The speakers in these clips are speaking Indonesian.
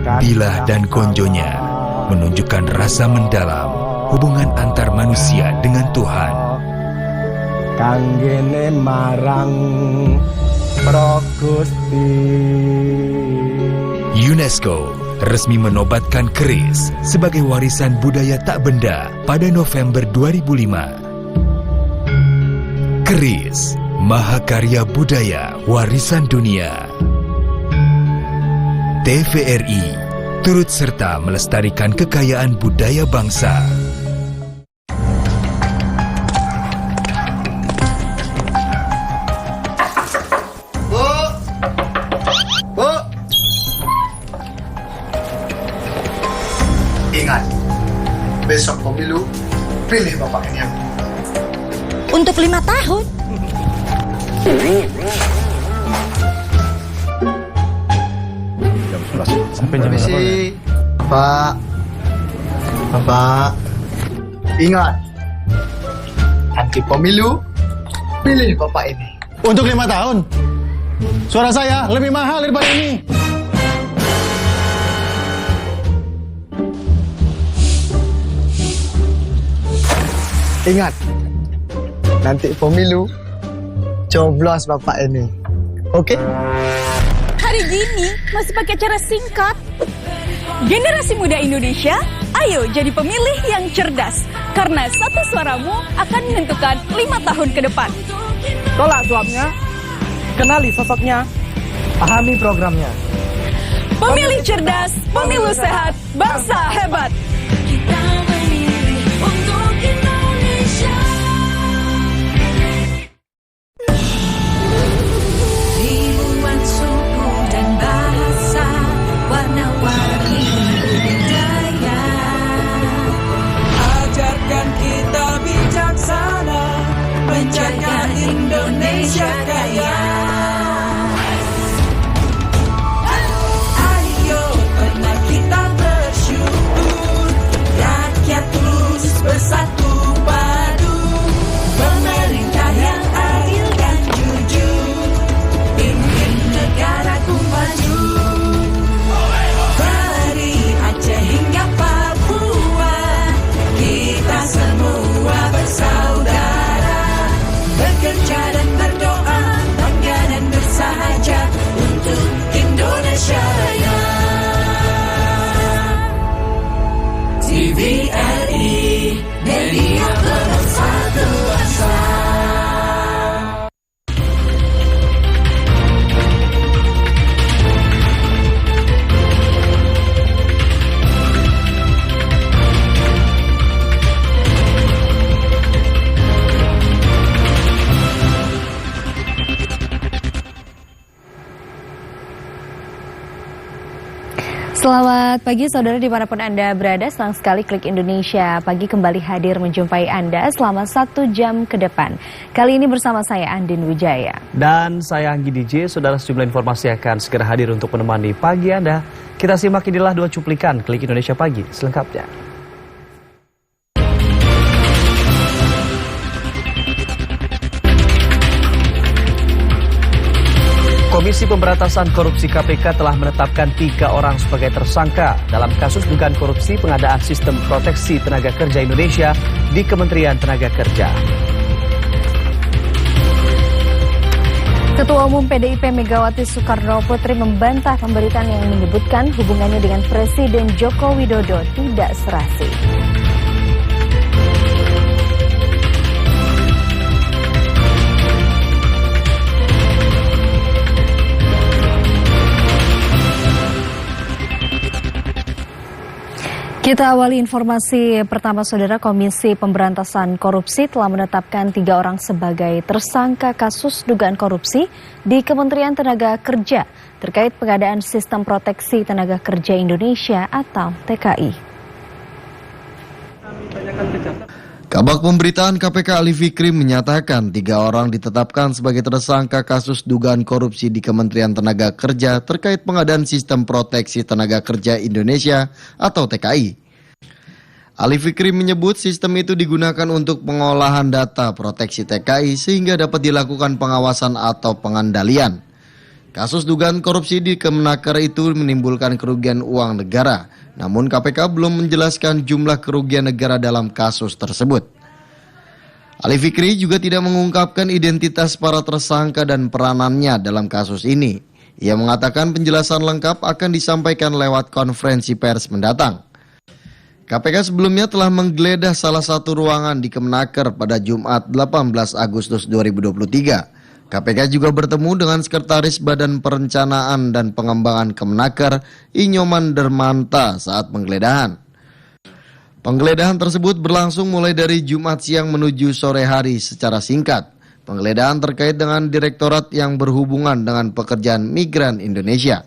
Bilah dan konjonya menunjukkan rasa mendalam hubungan antar manusia dengan Tuhan. Kanggene marang Pro Gusti. UNESCO resmi menobatkan keris sebagai warisan budaya tak benda pada November 2005. Keris, Mahakarya Budaya Warisan Dunia. TVRI turut serta melestarikan kekayaan budaya bangsa. Bu! Ingat, besok pemilu, pilih Bapak ini. Untuk 5 tahun? Sampai jam berapa? Permisi, Bapak. Bapak, ingat, nanti pemilu, pilih Bapak ini. Untuk 5 tahun. Suara saya lebih mahal daripada ini. Ingat, nanti pemilu, coblos Bapak ini. Oke? Hari gini masih pakai cara singkat. Generasi muda Indonesia, ayo jadi pemilih yang cerdas. Karena satu suaramu akan menentukan 5 tahun ke depan. Tolak suapnya, kenali sosoknya, pahami programnya. Pemilih cerdas, pemilu sehat, bangsa hebat. Kita memilih untuk Indonesia. Ribuan suku dan bahasa, warna-warni budaya. Ajarkan kita bijaksana, menjaga Indonesia kaya. Ayo pernah kita bersyukur, rakyat terus bersatu padu, pemerintah yang adil dan jujur, pimpin negaraku maju. Dari Aceh hingga Papua, kita semua bersaudara, bekerja dan berdoa, bangga dan bersahaja untuk Indonesia Raya. TVRI, media pemersatu bangsa. Selamat pagi saudara dimanapun Anda berada, senang sekali Klik Indonesia Pagi kembali hadir menjumpai Anda selama 1 jam ke depan. Kali ini bersama saya Andin Wijaya. Dan saya Anggi DJ, saudara sejumlah informasi akan segera hadir untuk menemani pagi Anda. Kita simak inilah 2 cuplikan Klik Indonesia Pagi selengkapnya. Komisi Pemberantasan Korupsi KPK telah menetapkan 3 orang sebagai tersangka dalam kasus dugaan korupsi pengadaan sistem proteksi tenaga kerja Indonesia di Kementerian Tenaga Kerja. Ketua Umum PDIP Megawati Soekarno Putri membantah pemberitaan yang menyebutkan hubungannya dengan Presiden Joko Widodo tidak serasi. Kita awali informasi pertama saudara. Komisi Pemberantasan Korupsi telah menetapkan 3 orang sebagai tersangka kasus dugaan korupsi di Kementerian Tenaga Kerja terkait pengadaan Sistem Proteksi Tenaga Kerja Indonesia atau TKI. Kabag Pemberitaan KPK Ali Fikri menyatakan 3 orang ditetapkan sebagai tersangka kasus dugaan korupsi di Kementerian Tenaga Kerja terkait pengadaan Sistem Proteksi Tenaga Kerja Indonesia atau TKI. Ali Fikri menyebut sistem itu digunakan untuk pengolahan data proteksi TKI sehingga dapat dilakukan pengawasan atau pengandalian. Kasus dugaan korupsi di Kemenaker itu menimbulkan kerugian uang negara, namun KPK belum menjelaskan jumlah kerugian negara dalam kasus tersebut. Ali Fikri juga tidak mengungkapkan identitas para tersangka dan peranannya dalam kasus ini. Ia mengatakan penjelasan lengkap akan disampaikan lewat konferensi pers mendatang. KPK sebelumnya telah menggeledah salah satu ruangan di Kemenaker pada Jumat 18 Agustus 2023. KPK juga bertemu dengan Sekretaris Badan Perencanaan dan Pengembangan Kemenaker, Inyoman Dermanta saat penggeledahan. Penggeledahan tersebut berlangsung mulai dari Jumat siang menuju sore hari secara singkat. Penggeledahan terkait dengan direktorat yang berhubungan dengan pekerjaan migran Indonesia.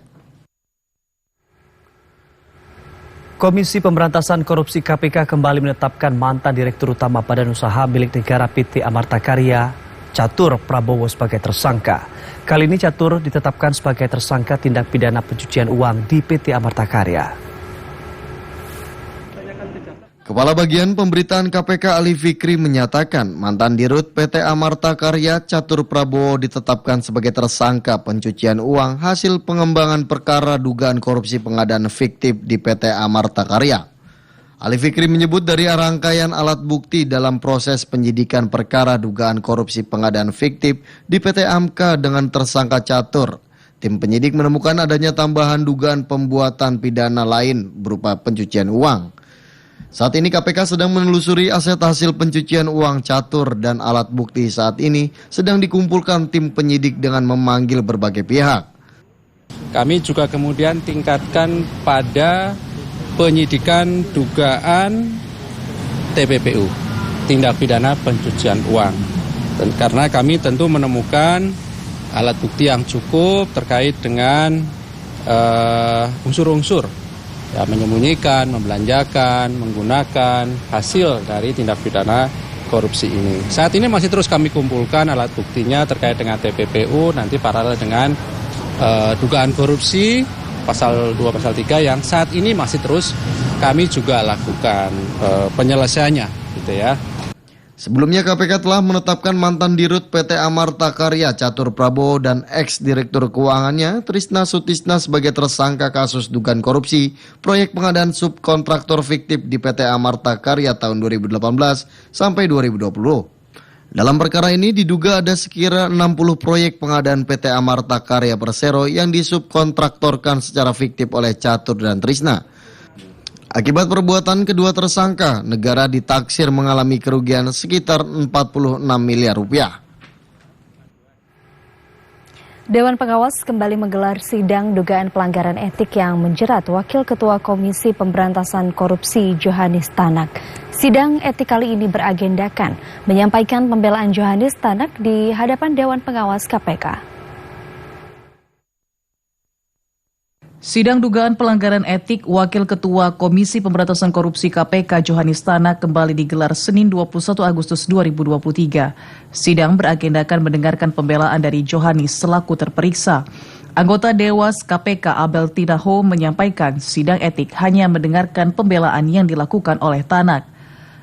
Komisi Pemberantasan Korupsi KPK kembali menetapkan mantan Direktur Utama Badan Usaha Milik Negara PT Amarta Karya, Catur Prabowo sebagai tersangka. Kali ini Catur ditetapkan sebagai tersangka tindak pidana pencucian uang di PT Amarta Karya. Kepala Bagian Pemberitaan KPK Ali Fikri menyatakan mantan Dirut PT Amarta Karya Catur Prabowo ditetapkan sebagai tersangka pencucian uang hasil pengembangan perkara dugaan korupsi pengadaan fiktif di PT Amarta Karya. Ali Fikri menyebut dari rangkaian alat bukti dalam proses penyidikan perkara dugaan korupsi pengadaan fiktif di PT Amka dengan tersangka Catur, tim penyidik menemukan adanya tambahan dugaan pembuatan pidana lain berupa pencucian uang. Saat ini KPK sedang menelusuri aset hasil pencucian uang Catur dan alat bukti saat ini sedang dikumpulkan tim penyidik dengan memanggil berbagai pihak. Kami juga kemudian tingkatkan pada penyidikan dugaan TPPU, tindak pidana pencucian uang. Dan karena kami tentu menemukan alat bukti yang cukup terkait dengan unsur-unsur ya, menyembunyikan, membelanjakan, menggunakan hasil dari tindak pidana korupsi ini. Saat ini masih terus kami kumpulkan alat buktinya terkait dengan TPPU, nanti paralel dengan dugaan korupsi pasal 2 pasal 3 yang saat ini masih terus kami juga lakukan penyelesaiannya gitu ya. Sebelumnya KPK telah menetapkan mantan Dirut PT Amarta Karya Catur Prabowo dan ex-direktur keuangannya Trisna Sutisna sebagai tersangka kasus dugaan korupsi proyek pengadaan subkontraktor fiktif di PT Amarta Karya tahun 2018 sampai 2020. Dalam perkara ini diduga ada sekira 60 proyek pengadaan PT Amarta Karya Persero yang disubkontraktorkan secara fiktif oleh Catur dan Trisna. Akibat perbuatan kedua tersangka, negara ditaksir mengalami kerugian sekitar 46 miliar rupiah. Dewan Pengawas kembali menggelar sidang dugaan pelanggaran etik yang menjerat Wakil Ketua Komisi Pemberantasan Korupsi Johanis Tanak. Sidang etik kali ini beragendakan menyampaikan pembelaan Johanis Tanak di hadapan Dewan Pengawas KPK. Sidang dugaan pelanggaran etik Wakil Ketua Komisi Pemberantasan Korupsi KPK Johanis Tanak kembali digelar Senin 21 Agustus 2023. Sidang beragendakan mendengarkan pembelaan dari Johanis selaku terperiksa. Anggota Dewas KPK Abel Tinaho menyampaikan sidang etik hanya mendengarkan pembelaan yang dilakukan oleh Tanak.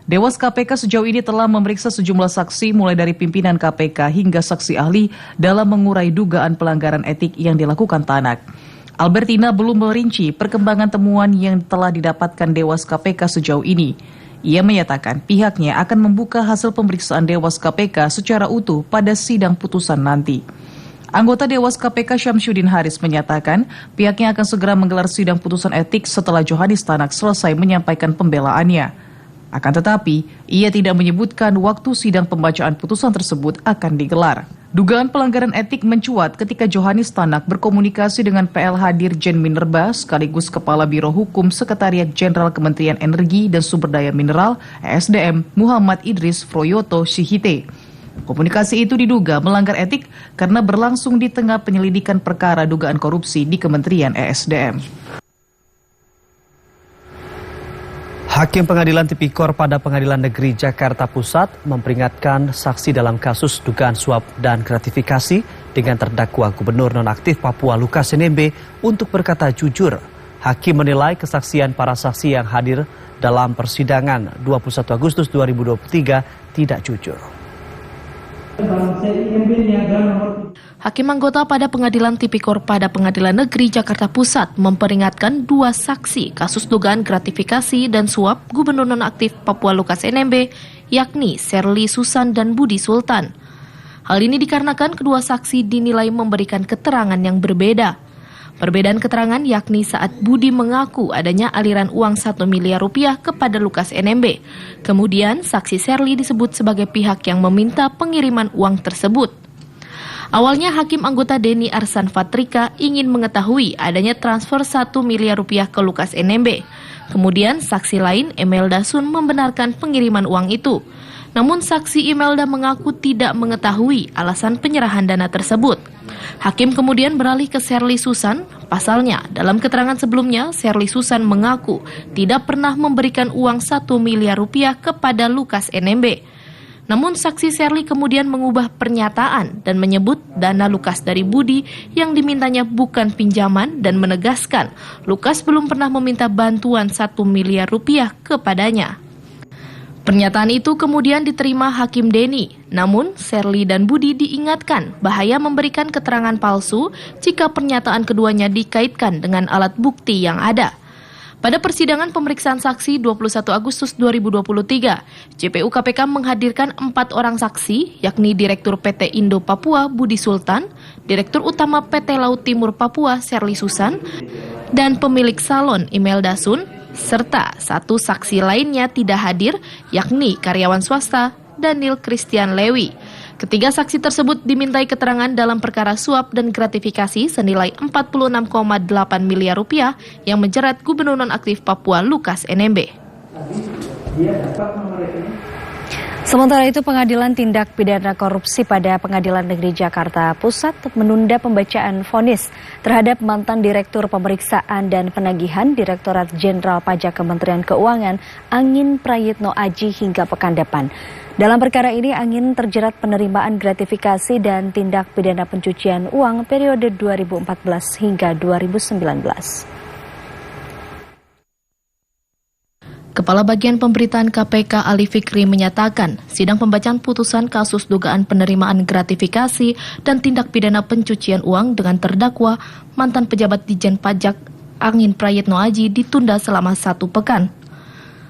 Dewas KPK sejauh ini telah memeriksa sejumlah saksi mulai dari pimpinan KPK hingga saksi ahli dalam mengurai dugaan pelanggaran etik yang dilakukan Tanak. Albertina belum merinci perkembangan temuan yang telah didapatkan Dewas KPK sejauh ini. Ia menyatakan pihaknya akan membuka hasil pemeriksaan Dewas KPK secara utuh pada sidang putusan nanti. Anggota Dewas KPK Syamsuddin Haris menyatakan pihaknya akan segera menggelar sidang putusan etik setelah Johanis Tanak selesai menyampaikan pembelaannya. Akan tetapi, ia tidak menyebutkan waktu sidang pembacaan putusan tersebut akan digelar. Dugaan pelanggaran etik mencuat ketika Johanis Tanak berkomunikasi dengan PLH Dirjen Minerba sekaligus Kepala Biro Hukum Sekretariat Jenderal Kementerian Energi dan Sumber Daya Mineral (ESDM) Muhammad Idris Froyoto Syihite. Komunikasi itu diduga melanggar etik karena berlangsung di tengah penyelidikan perkara dugaan korupsi di Kementerian ESDM. Hakim Pengadilan Tipikor pada Pengadilan Negeri Jakarta Pusat memperingatkan saksi dalam kasus dugaan suap dan gratifikasi dengan terdakwa Gubernur Nonaktif Papua Lukas NMB untuk berkata jujur. Hakim menilai kesaksian para saksi yang hadir dalam persidangan 21 Agustus 2023 tidak jujur. Hakim anggota pada Pengadilan Tipikor pada Pengadilan Negeri Jakarta Pusat memperingatkan 2 saksi kasus dugaan gratifikasi dan suap Gubernur Nonaktif Papua Lukas NMB, yakni Sherly Susan dan Budi Sultan. Hal ini dikarenakan kedua saksi dinilai memberikan keterangan yang berbeda. Perbedaan keterangan yakni saat Budi mengaku adanya aliran uang 1 miliar rupiah kepada Lukas NMB. Kemudian saksi Sherly disebut sebagai pihak yang meminta pengiriman uang tersebut. Awalnya Hakim anggota Denny Arsan Fatrika ingin mengetahui adanya transfer 1 miliar rupiah ke Lukas NMB. Kemudian saksi lain Imelda Sun membenarkan pengiriman uang itu. Namun saksi Imelda mengaku tidak mengetahui alasan penyerahan dana tersebut. Hakim kemudian beralih ke Sherly Susan. Pasalnya, dalam keterangan sebelumnya, Sherly Susan mengaku tidak pernah memberikan uang 1 miliar rupiah kepada Lukas NMB. Namun saksi Sherly kemudian mengubah pernyataan dan menyebut dana Lukas dari Budi yang dimintanya bukan pinjaman dan menegaskan Lukas belum pernah meminta bantuan 1 miliar rupiah kepadanya. Pernyataan itu kemudian diterima Hakim Denny, namun Sherly dan Budi diingatkan bahaya memberikan keterangan palsu jika pernyataan keduanya dikaitkan dengan alat bukti yang ada. Pada persidangan pemeriksaan saksi 21 Agustus 2023, JPU KPK menghadirkan 4 orang saksi, yakni Direktur PT Indo Papua Budi Sultan, Direktur Utama PT Laut Timur Papua Sherly Susan, dan pemilik salon Imelda Sun, serta 1 saksi lainnya tidak hadir, yakni karyawan swasta Daniel Christian Lewi. Ketiga saksi tersebut dimintai keterangan dalam perkara suap dan gratifikasi senilai 46,8 miliar rupiah yang menjerat Gubernur Nonaktif Papua Lukas NMB. Sementara itu, Pengadilan Tindak Pidana Korupsi pada Pengadilan Negeri Jakarta Pusat menunda pembacaan vonis terhadap mantan Direktur Pemeriksaan dan Penagihan Direktorat Jenderal Pajak Kementerian Keuangan Angin Prayitno Aji hingga pekan depan. Dalam perkara ini, Angin terjerat penerimaan gratifikasi dan tindak pidana pencucian uang periode 2014 hingga 2019. Kepala Bagian Pemberitaan KPK Ali Fikri menyatakan, sidang pembacaan putusan kasus dugaan penerimaan gratifikasi dan tindak pidana pencucian uang dengan terdakwa mantan pejabat Ditjen Pajak Angin Prayitno Aji ditunda selama 1 pekan.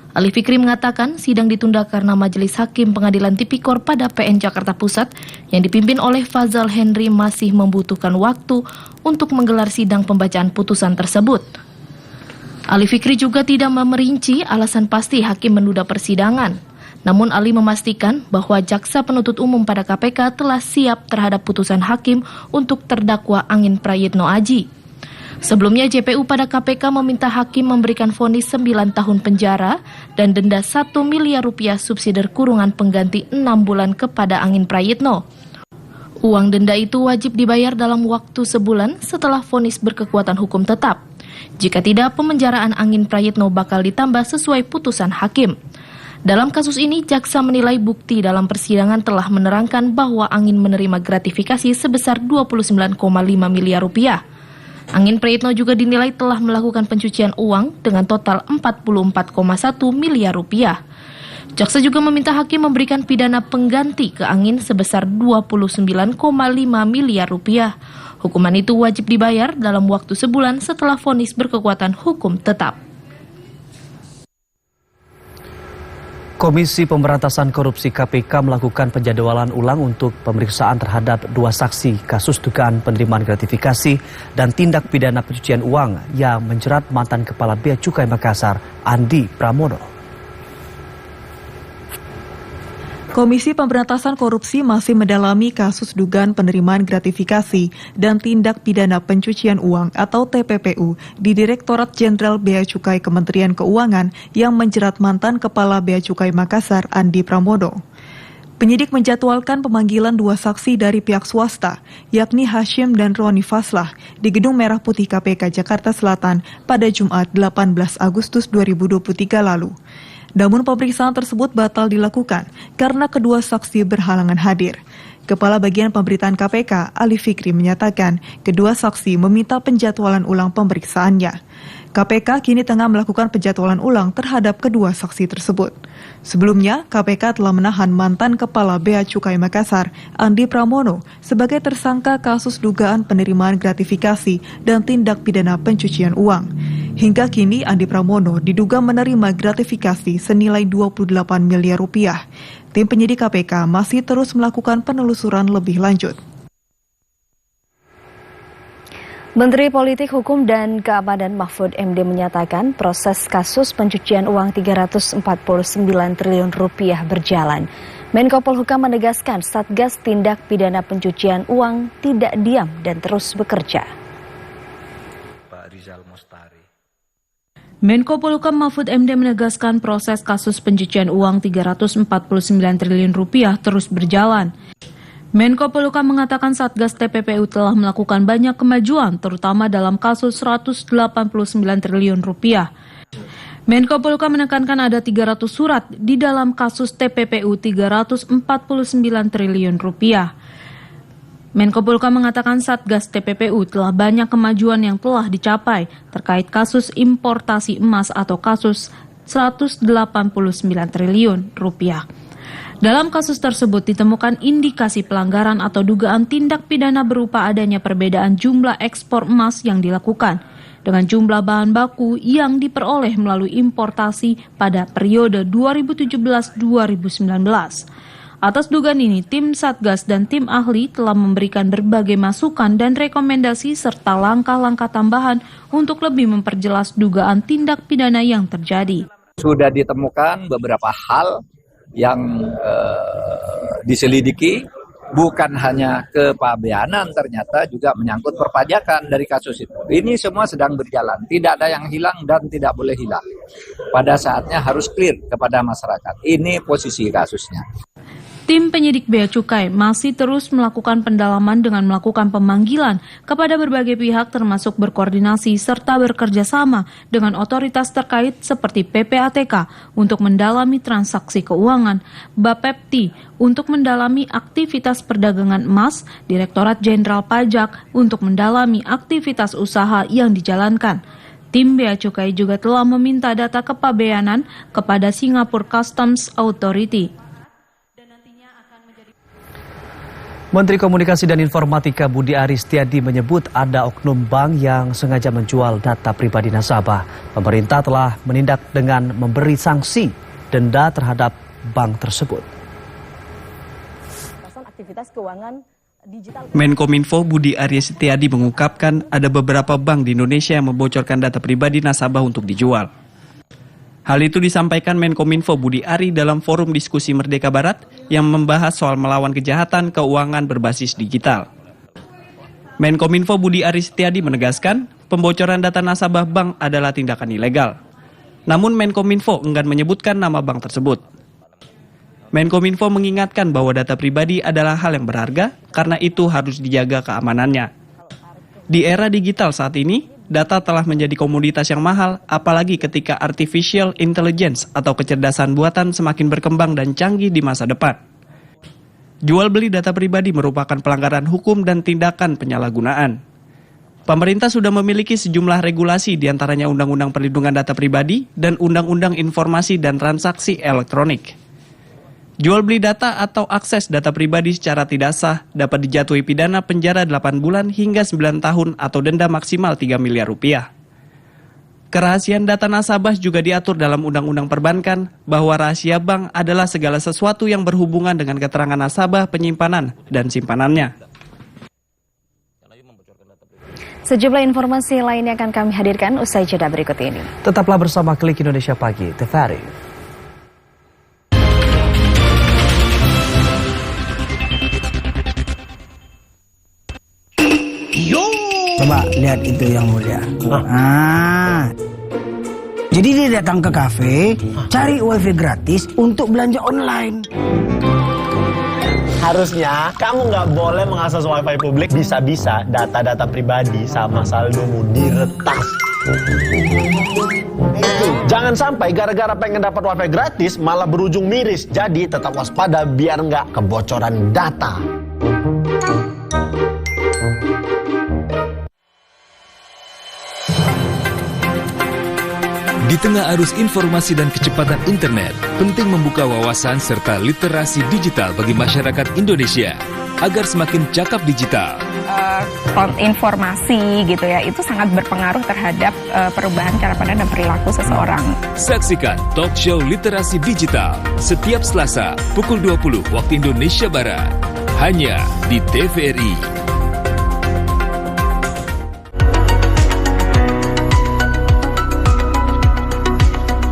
Ali Fikri mengatakan sidang ditunda karena Majelis Hakim Pengadilan Tipikor pada PN Jakarta Pusat yang dipimpin oleh Fazal Henry masih membutuhkan waktu untuk menggelar sidang pembacaan putusan tersebut. Ali Fikri juga tidak memerinci alasan pasti hakim menunda persidangan. Namun Ali memastikan bahwa Jaksa Penuntut Umum pada KPK telah siap terhadap putusan hakim untuk terdakwa Angin Prayitno Aji. Sebelumnya JPU pada KPK meminta hakim memberikan vonis 9 tahun penjara dan denda 1 miliar rupiah subsidi kurungan pengganti 6 bulan kepada Angin Prayitno. Uang denda itu wajib dibayar dalam waktu sebulan setelah vonis berkekuatan hukum tetap. Jika tidak, pemenjaraan Angin Prayitno bakal ditambah sesuai putusan hakim. Dalam kasus ini, jaksa menilai bukti dalam persidangan telah menerangkan bahwa Angin menerima gratifikasi sebesar 29,5 miliar rupiah. Angin Prayitno juga dinilai telah melakukan pencucian uang dengan total 44,1 miliar rupiah. Jaksa juga meminta hakim memberikan pidana pengganti ke Angin sebesar 29,5 miliar rupiah. Hukuman itu wajib dibayar dalam waktu sebulan setelah vonis berkekuatan hukum tetap. Komisi Pemberantasan Korupsi KPK melakukan penjadwalan ulang untuk pemeriksaan terhadap 2 saksi kasus dugaan penerimaan gratifikasi dan tindak pidana pencucian uang yang menjerat mantan Kepala Bea Cukai Makassar, Andi Pramono. Komisi Pemberantasan Korupsi masih mendalami kasus dugaan penerimaan gratifikasi dan tindak pidana pencucian uang atau TPPU di Direktorat Jenderal Bea Cukai Kementerian Keuangan yang menjerat mantan Kepala Bea Cukai Makassar, Andi Pramono. Penyidik menjadwalkan pemanggilan 2 saksi dari pihak swasta, yakni Hashim dan Roni Faslah, di Gedung Merah Putih KPK Jakarta Selatan pada Jumat 18 Agustus 2023 lalu. Namun pemeriksaan tersebut batal dilakukan karena kedua saksi berhalangan hadir. Kepala Bagian Pemberitaan KPK, Ali Fikri, menyatakan kedua saksi meminta penjadwalan ulang pemeriksaannya. KPK kini tengah melakukan penjadwalan ulang terhadap kedua saksi tersebut. Sebelumnya, KPK telah menahan mantan Kepala Bea Cukai Makassar, Andi Pramono, sebagai tersangka kasus dugaan penerimaan gratifikasi dan tindak pidana pencucian uang. Hingga kini, Andi Pramono diduga menerima gratifikasi senilai 28 miliar rupiah. Tim penyidik KPK masih terus melakukan penelusuran lebih lanjut. Menteri Politik Hukum dan Keamanan Mahfud MD menyatakan proses kasus pencucian uang 349 triliun rupiah berjalan. Menko Polhukam menegaskan Satgas Tindak Pidana Pencucian Uang tidak diam dan terus bekerja. Menko Polhukam Mahfud MD menegaskan proses kasus pencucian uang 349 triliun rupiah terus berjalan. Menko Polhukam mengatakan Satgas TPPU telah melakukan banyak kemajuan, terutama dalam kasus 189 triliun rupiah. Menko Polhukam menekankan ada 300 surat di dalam kasus TPPU 349 triliun rupiah. Menko Polhukam mengatakan Satgas TPPU telah banyak kemajuan yang telah dicapai terkait kasus importasi emas atau kasus 189 triliun rupiah. Dalam kasus tersebut ditemukan indikasi pelanggaran atau dugaan tindak pidana berupa adanya perbedaan jumlah ekspor emas yang dilakukan dengan jumlah bahan baku yang diperoleh melalui importasi pada periode 2017-2019. Atas dugaan ini, tim Satgas dan tim ahli telah memberikan berbagai masukan dan rekomendasi serta langkah-langkah tambahan untuk lebih memperjelas dugaan tindak pidana yang terjadi. Sudah ditemukan beberapa hal yang diselidiki, bukan hanya kepabeanan, ternyata juga menyangkut perpajakan dari kasus itu. Ini semua sedang berjalan, tidak ada yang hilang dan tidak boleh hilang. Pada saatnya harus clear kepada masyarakat. Ini posisi kasusnya. Tim penyidik Bea Cukai masih terus melakukan pendalaman dengan melakukan pemanggilan kepada berbagai pihak termasuk berkoordinasi serta bekerja sama dengan otoritas terkait seperti PPATK untuk mendalami transaksi keuangan, Bapepti untuk mendalami aktivitas perdagangan emas, Direktorat Jenderal Pajak untuk mendalami aktivitas usaha yang dijalankan. Tim Bea Cukai juga telah meminta data kepabeanan kepada Singapore Customs Authority. Menteri Komunikasi dan Informatika Budi Aris Setiadi menyebut ada oknum bank yang sengaja menjual data pribadi nasabah. Pemerintah telah menindak dengan memberi sanksi denda terhadap bank tersebut. Aktivitas keuangan digital. Menkominfo Budi Aris Setiadi mengungkapkan ada beberapa bank di Indonesia yang membocorkan data pribadi nasabah untuk dijual. Hal itu disampaikan Menkominfo Budi Ari dalam forum diskusi Merdeka Barat yang membahas soal melawan kejahatan keuangan berbasis digital. Menkominfo Budi Ari Setiadi menegaskan pembocoran data nasabah bank adalah tindakan ilegal. Namun Menkominfo enggan menyebutkan nama bank tersebut. Menkominfo mengingatkan bahwa data pribadi adalah hal yang berharga karena itu harus dijaga keamanannya. Di era digital saat ini, data telah menjadi komoditas yang mahal, apalagi ketika artificial intelligence atau kecerdasan buatan semakin berkembang dan canggih di masa depan. Jual beli data pribadi merupakan pelanggaran hukum dan tindakan penyalahgunaan. Pemerintah sudah memiliki sejumlah regulasi, diantaranya Undang-Undang Perlindungan Data Pribadi dan Undang-Undang Informasi dan Transaksi Elektronik. Jual beli data atau akses data pribadi secara tidak sah dapat dijatuhi pidana penjara 8 bulan hingga 9 tahun atau denda maksimal 3 miliar rupiah. Kerahasiaan data nasabah juga diatur dalam Undang-Undang Perbankan bahwa rahasia bank adalah segala sesuatu yang berhubungan dengan keterangan nasabah, penyimpanan, dan simpanannya. Sejumlah informasi lainnya akan kami hadirkan usai jeda berikut ini. Tetaplah bersama Klik Indonesia Pagi, TVRI. Coba lihat itu yang mulia. Jadi dia datang ke kafe, cari wifi gratis untuk belanja online. Harusnya kamu nggak boleh mengakses wifi publik, bisa-bisa data-data pribadi sama saldomu diretas. Jangan sampai gara-gara pengen dapat wifi gratis malah berujung miris. Jadi tetap waspada biar nggak kebocoran data. Di tengah arus informasi dan kecepatan internet, penting membuka wawasan serta literasi digital bagi masyarakat Indonesia agar semakin cakap digital. Informasi gitu ya, itu sangat berpengaruh terhadap perubahan cara pandang dan perilaku seseorang. Saksikan talk show literasi digital setiap Selasa pukul 20 waktu Indonesia Barat. Hanya di TVRI.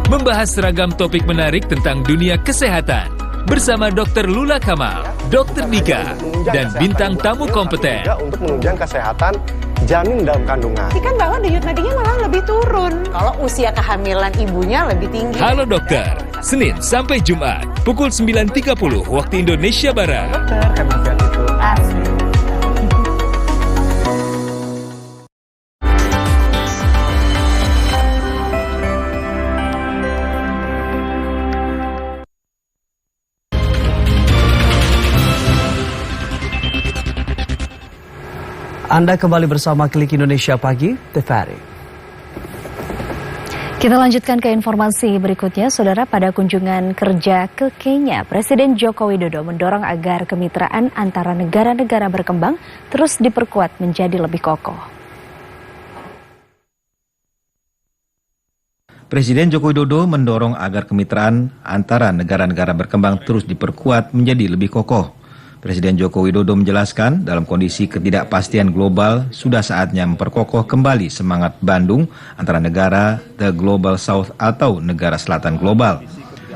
Membahas seragam topik menarik tentang dunia kesehatan bersama Dr. Lula Kamal, Dr. Dika, dan bintang tamu kompeten. Untuk menunjang kesehatan janin dalam kandungan. Kan bahwa denyut nadinya malah lebih turun. Kalau usia kehamilan ibunya lebih tinggi. Halo dokter, Senin sampai Jumat, pukul 9.30 waktu Indonesia Barat. Anda kembali bersama Klik Indonesia Pagi, TVRI. Kita lanjutkan ke informasi berikutnya, Saudara. Pada kunjungan kerja ke Kenya, Presiden Joko Widodo mendorong agar kemitraan antara negara-negara berkembang terus diperkuat menjadi lebih kokoh. Presiden Joko Widodo mendorong agar kemitraan antara negara-negara berkembang terus diperkuat menjadi lebih kokoh. Presiden Joko Widodo menjelaskan dalam kondisi ketidakpastian global sudah saatnya memperkokoh kembali semangat Bandung antara negara The Global South atau negara selatan global.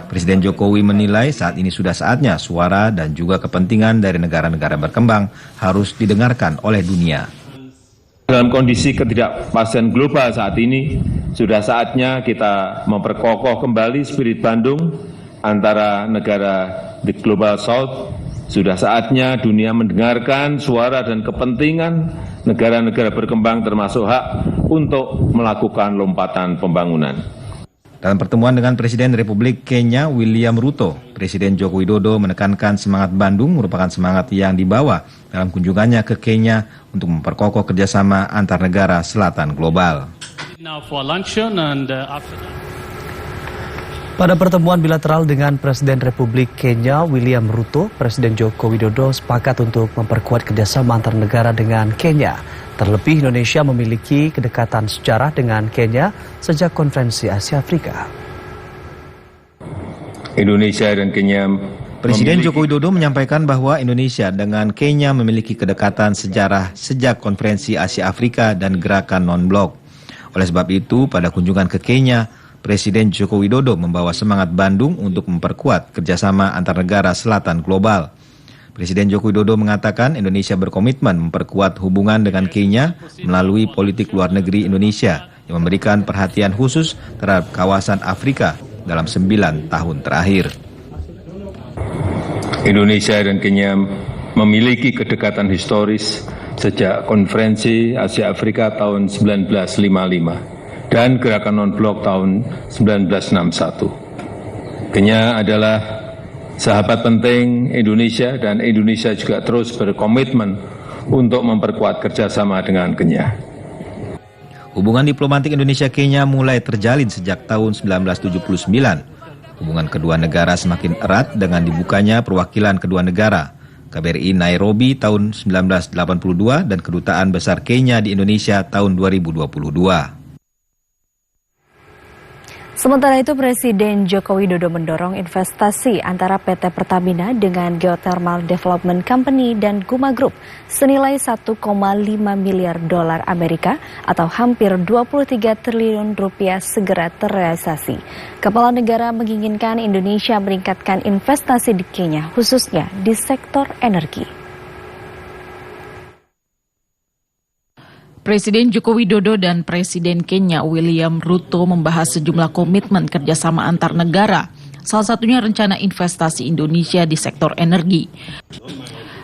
Presiden Jokowi menilai saat ini sudah saatnya suara dan juga kepentingan dari negara-negara berkembang harus didengarkan oleh dunia. Dalam kondisi ketidakpastian global saat ini sudah saatnya kita memperkokoh kembali spirit Bandung antara negara The Global South. Sudah saatnya dunia mendengarkan suara dan kepentingan negara-negara berkembang termasuk hak untuk melakukan lompatan pembangunan. Dalam pertemuan dengan Presiden Republik Kenya William Ruto, Presiden Joko Widodo menekankan semangat Bandung merupakan semangat yang dibawa dalam kunjungannya ke Kenya untuk memperkokoh kerjasama antar negara selatan global. Pada pertemuan bilateral dengan Presiden Republik Kenya William Ruto, Presiden Joko Widodo sepakat untuk memperkuat kerjasama antar negara dengan Kenya. Terlebih Indonesia memiliki kedekatan sejarah dengan Kenya sejak Konferensi Asia Afrika. Indonesia dan Kenya. Presiden Joko Widodo menyampaikan bahwa Indonesia dengan Kenya memiliki kedekatan sejarah sejak Konferensi Asia Afrika dan gerakan non-blok. Oleh sebab itu, pada kunjungan ke Kenya, Presiden Joko Widodo membawa semangat Bandung untuk memperkuat kerjasama antar negara selatan global. Presiden Joko Widodo mengatakan Indonesia berkomitmen memperkuat hubungan dengan Kenya melalui politik luar negeri Indonesia yang memberikan perhatian khusus terhadap kawasan Afrika dalam 9 tahun terakhir. Indonesia dan Kenya memiliki kedekatan historis sejak Konferensi Asia Afrika tahun 1955. Dan gerakan non-blok tahun 1961. Kenya adalah sahabat penting Indonesia dan Indonesia juga terus berkomitmen untuk memperkuat kerjasama dengan Kenya. Hubungan diplomatik Indonesia-Kenya mulai terjalin sejak tahun 1979. Hubungan kedua negara semakin erat dengan dibukanya perwakilan kedua negara. KBRI Nairobi tahun 1982 dan Kedutaan Besar Kenya di Indonesia tahun 2022. Sementara itu, Presiden Joko Widodo mendorong investasi antara PT Pertamina dengan Geothermal Development Company dan Guma Group senilai 1,5 miliar dolar Amerika atau hampir 23 triliun rupiah segera terrealisasi. Kepala negara menginginkan Indonesia meningkatkan investasi di Kenya, khususnya di sektor energi. Presiden Joko Widodo dan Presiden Kenya William Ruto membahas sejumlah komitmen kerjasama antar negara, salah satunya rencana investasi Indonesia di sektor energi.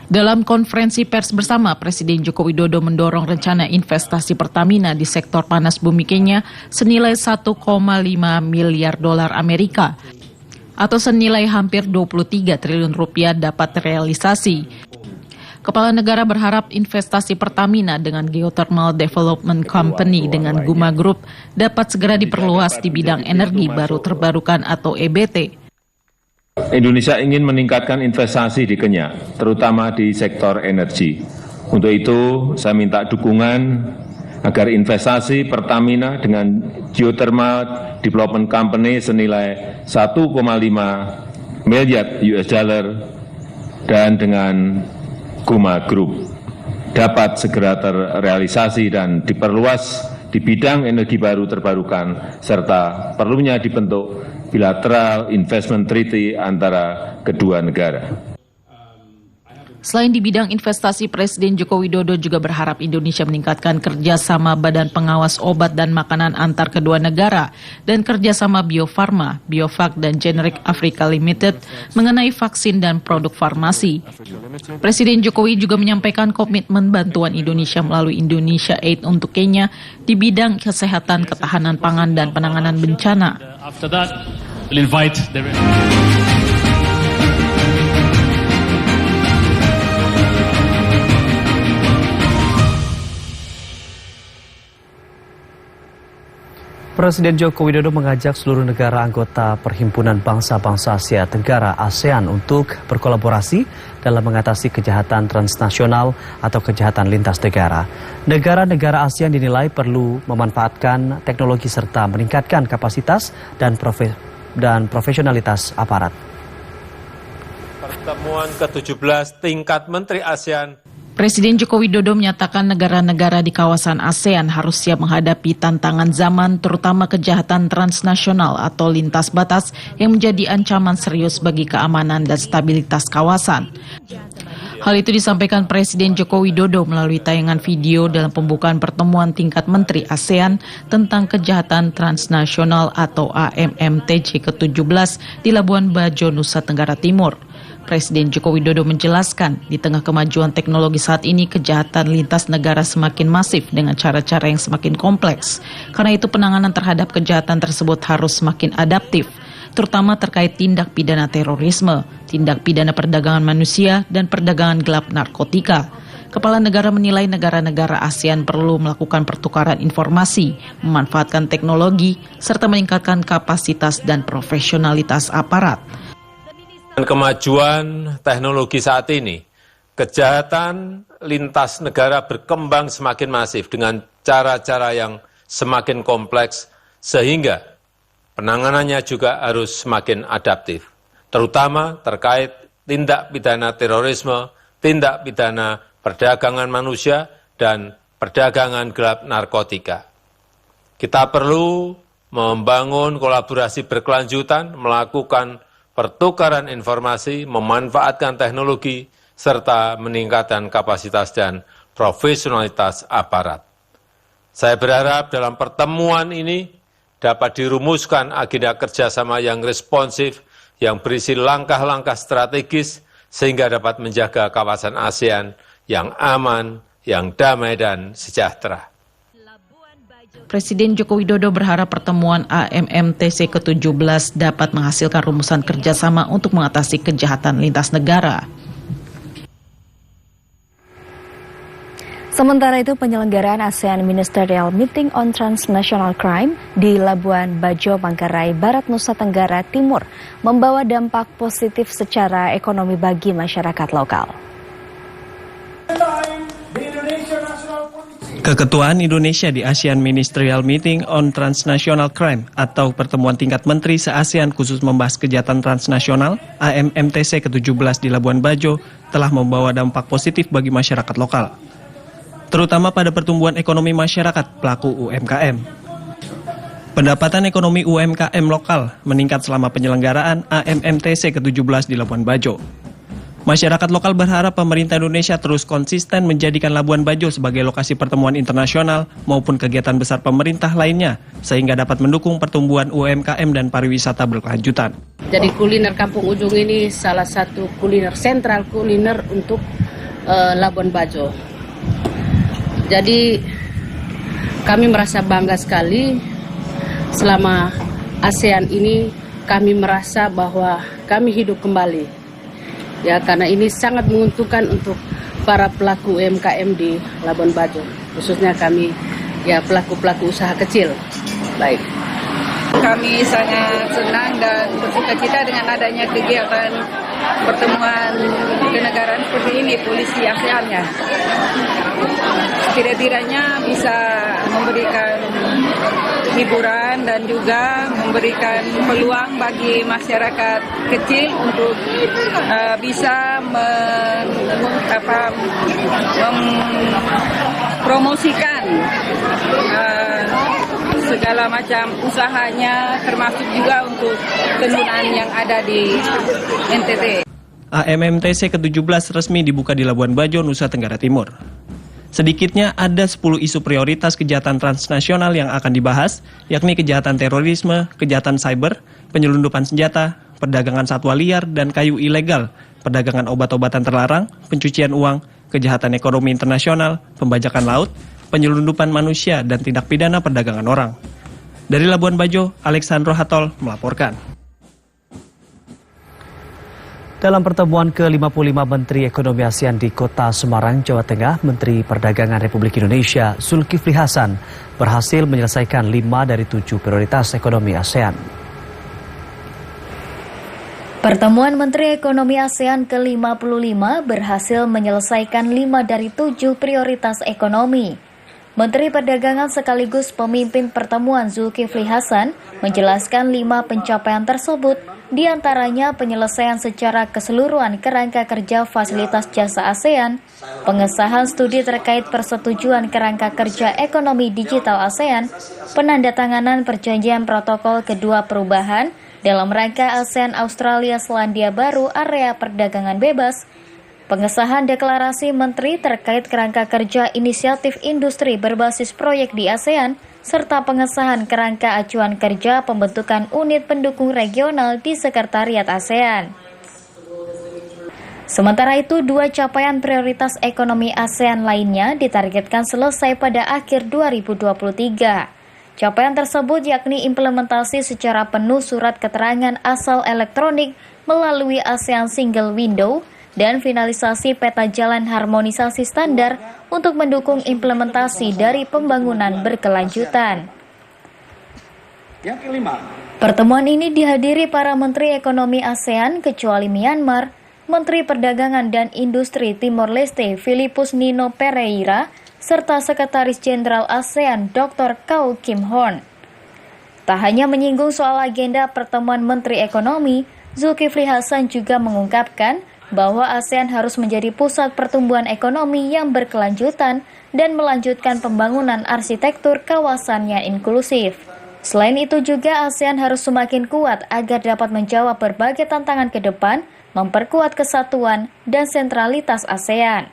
Dalam konferensi pers bersama, Presiden Joko Widodo mendorong rencana investasi Pertamina di sektor panas bumi Kenya senilai 1,5 miliar dolar Amerika atau senilai hampir 23 triliun rupiah dapat terrealisasi. Kepala negara berharap investasi Pertamina dengan Geothermal Development Company dengan Guma Group dapat segera diperluas di bidang energi baru terbarukan atau EBT. Indonesia ingin meningkatkan investasi di Kenya, terutama di sektor energi. Untuk itu, saya minta dukungan agar investasi Pertamina dengan Geothermal Development Company senilai 1,5 miliar US dollar dan dengan Guma Group dapat segera terrealisasi dan diperluas di bidang energi baru terbarukan serta perlunya dibentuk bilateral investment treaty antara kedua negara. Selain di bidang investasi, Presiden Joko Widodo juga berharap Indonesia meningkatkan kerjasama Badan Pengawas Obat dan Makanan antar kedua negara dan kerjasama Bio Farma, Biovac, dan Generic Africa Limited mengenai vaksin dan produk farmasi. Presiden Jokowi juga menyampaikan komitmen bantuan Indonesia melalui Indonesia Aid untuk Kenya di bidang kesehatan, ketahanan pangan, dan penanganan bencana. After that, we'll invite the... Presiden Joko Widodo mengajak seluruh negara anggota Perhimpunan Bangsa-Bangsa Asia Tenggara ASEAN untuk berkolaborasi dalam mengatasi kejahatan transnasional atau kejahatan lintas negara. Negara-negara ASEAN dinilai perlu memanfaatkan teknologi serta meningkatkan kapasitas dan profesionalitas aparat. Pertemuan ke-17 tingkat Menteri ASEAN. Presiden Joko Widodo menyatakan negara-negara di kawasan ASEAN harus siap menghadapi tantangan zaman, terutama kejahatan transnasional atau lintas batas yang menjadi ancaman serius bagi keamanan dan stabilitas kawasan. Hal itu disampaikan Presiden Joko Widodo melalui tayangan video dalam pembukaan pertemuan tingkat Menteri ASEAN tentang kejahatan transnasional atau AMMTC ke-17 di Labuan Bajo, Nusa Tenggara Timur. Presiden Joko Widodo menjelaskan, di tengah kemajuan teknologi saat ini, kejahatan lintas negara semakin masif dengan cara-cara yang semakin kompleks. Karena itu penanganan terhadap kejahatan tersebut harus semakin adaptif, terutama terkait tindak pidana terorisme, tindak pidana perdagangan manusia, dan perdagangan gelap narkotika. Kepala negara menilai negara-negara ASEAN perlu melakukan pertukaran informasi, memanfaatkan teknologi, serta meningkatkan kapasitas dan profesionalitas aparat. Kemajuan teknologi saat ini, kejahatan lintas negara berkembang semakin masif dengan cara-cara yang semakin kompleks, sehingga penanganannya juga harus semakin adaptif, terutama terkait tindak pidana terorisme, tindak pidana perdagangan manusia, dan perdagangan gelap narkotika. Kita perlu membangun kolaborasi berkelanjutan, melakukan pertukaran informasi, memanfaatkan teknologi, serta meningkatkan kapasitas dan profesionalitas aparat. Saya berharap dalam pertemuan ini dapat dirumuskan agenda kerjasama yang responsif, yang berisi langkah-langkah strategis, sehingga dapat menjaga kawasan ASEAN yang aman, yang damai, dan sejahtera. Presiden Joko Widodo berharap pertemuan AMMTC ke-17 dapat menghasilkan rumusan kerjasama untuk mengatasi kejahatan lintas negara. Sementara itu, penyelenggaraan ASEAN Ministerial Meeting on Transnational Crime di Labuan Bajo, Manggarai Barat, Nusa Tenggara Timur membawa dampak positif secara ekonomi bagi masyarakat lokal. Keketuaan Indonesia di ASEAN Ministerial Meeting on Transnational Crime atau Pertemuan Tingkat Menteri se-ASEAN khusus membahas kejahatan transnasional AMMTC ke-17 di Labuan Bajo telah membawa dampak positif bagi masyarakat lokal, terutama pada pertumbuhan ekonomi masyarakat pelaku UMKM. Pendapatan ekonomi UMKM lokal meningkat selama penyelenggaraan AMMTC ke-17 di Labuan Bajo. Masyarakat lokal berharap pemerintah Indonesia terus konsisten menjadikan Labuan Bajo sebagai lokasi pertemuan internasional maupun kegiatan besar pemerintah lainnya, sehingga dapat mendukung pertumbuhan UMKM dan pariwisata berkelanjutan. Jadi kuliner Kampung Ujung ini salah satu kuliner sentral kuliner untuk Labuan Bajo. Jadi kami merasa bangga sekali selama ASEAN ini, kami merasa bahwa kami hidup kembali. Ya, karena ini sangat menguntungkan untuk para pelaku UMKM di Labuan Bajo, khususnya kami ya pelaku-pelaku usaha kecil. Baik. Kami sangat senang dan bersuka-cita dengan adanya kegiatan pertemuan kenegaraan seperti ini, polisi ASEAN-nya. Tidak-tidaknya bisa memberikan hiburan dan juga memberikan peluang bagi masyarakat kecil untuk bisa mempromosikan segala macam usahanya, termasuk juga untuk tenunan yang ada di NTT. AMMTC ke-17 resmi dibuka di Labuan Bajo, Nusa Tenggara Timur. Sedikitnya ada 10 isu prioritas kejahatan transnasional yang akan dibahas, yakni kejahatan terorisme, kejahatan cyber, penyelundupan senjata, perdagangan satwa liar dan kayu ilegal, perdagangan obat-obatan terlarang, pencucian uang, kejahatan ekonomi internasional, pembajakan laut, penyelundupan manusia, dan tindak pidana perdagangan orang. Dari Labuan Bajo, Alexandro Hatol melaporkan. Dalam pertemuan ke-55 Menteri Ekonomi ASEAN di Kota Semarang, Jawa Tengah, Menteri Perdagangan Republik Indonesia Zulkifli Hasan berhasil menyelesaikan 5 dari 7 prioritas ekonomi ASEAN. Pertemuan Menteri Ekonomi ASEAN ke-55 berhasil menyelesaikan 5 dari 7 prioritas ekonomi. Menteri Perdagangan sekaligus pemimpin pertemuan Zulkifli Hasan menjelaskan 5 pencapaian tersebut, diantaranya penyelesaian secara keseluruhan kerangka kerja fasilitas jasa ASEAN, pengesahan studi terkait persetujuan kerangka kerja ekonomi digital ASEAN, penandatanganan perjanjian protokol kedua perubahan dalam rangka ASEAN Australia Selandia Baru area perdagangan bebas, pengesahan deklarasi menteri terkait kerangka kerja inisiatif industri berbasis proyek di ASEAN, serta pengesahan kerangka acuan kerja pembentukan unit pendukung regional di Sekretariat ASEAN. Sementara itu, 2 capaian prioritas ekonomi ASEAN lainnya ditargetkan selesai pada akhir 2023. Capaian tersebut yakni implementasi secara penuh surat keterangan asal elektronik melalui ASEAN Single Window, dan finalisasi peta jalan harmonisasi standar untuk mendukung implementasi dari pembangunan berkelanjutan. Yang kelima, pertemuan ini dihadiri para Menteri Ekonomi ASEAN kecuali Myanmar, Menteri Perdagangan dan Industri Timor Leste Filipus Nino Pereira, serta Sekretaris Jenderal ASEAN Dr. Kau Kim Horn. Tak hanya menyinggung soal agenda pertemuan Menteri Ekonomi, Zulkifli Hasan juga mengungkapkan bahwa ASEAN harus menjadi pusat pertumbuhan ekonomi yang berkelanjutan dan melanjutkan pembangunan arsitektur kawasan yang inklusif. Selain itu juga ASEAN harus semakin kuat agar dapat menjawab berbagai tantangan ke depan, memperkuat kesatuan dan sentralitas ASEAN.